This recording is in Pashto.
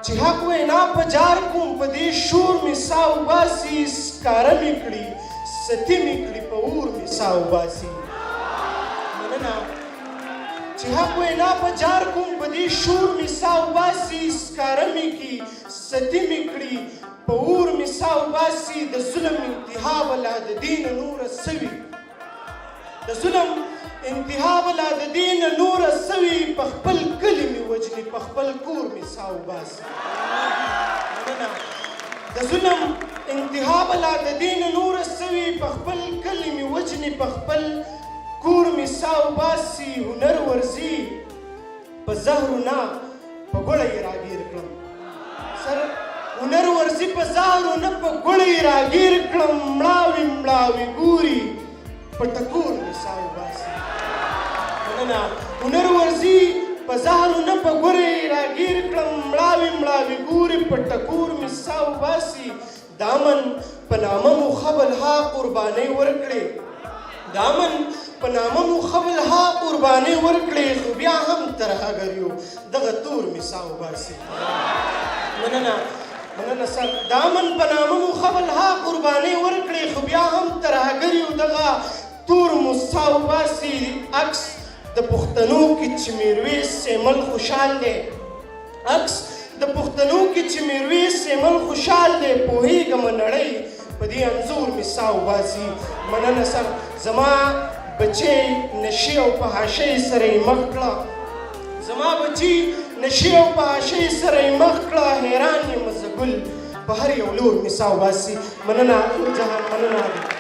چې حق وینا په جار کوم په دې شور مې سا وباسي سکاره مې کړي ستي مې کړي په اور مې سا وباسي مننه چې حق وینا په جار کوم په دې شور مې سا وباسي سکاره مې کړي ستي مې کړي په اور مې سا وباسي د ظلم انتها بلا د دین نوره سوي د ظلم انتها بلا د دین نوره سوي په خپل کلي مې وجني په خپل کور مې سا وباسي د ظلم انتها بلا د دین نوره سوي په خپل کلي مې وجني په خپل کور مې سا وباسي هنر ورزي په زهرو نه په ګوړه یې راګیر کړم سر هنر ورزي په زهرو نه په ګوړه یې راګیر کړم مړاوي مړاوي ګوري په ټکور مې سا وباسي مننه هنر ورزي په زهرو نه په ګوړه یې راګیر کړم مړاوي مړاوي ګوري په ټکور مې سا وباسي دامن په نامه مو خبل ها قربانۍ ورکړې دامن په نامه مو خبل ها قربانۍ ورکړې خو بیا هم ترهګر یو دغه تور مې سا وباسي مننه مننه سر دامن په نامه مو خبل ها قربانۍ ورکړې خو بیا هم ترهګر یو دغه تور مو سا وباسي عکس د پښتنو کې چې میرویس سیمل خوشحال دی عکس د پښتنو کې چې میرویس سیمل خوشحال دی پوهېږم نړۍ په دې انځور مې سا وباسي مننه سر زما بچی نشي او په حاشۍ سره یې مخ کړه زما بچي نشي او په حاشۍ سره یې مخ کړه حیران یم زه ګل په هر یو لور مې سا وباسي مننه جهان مننه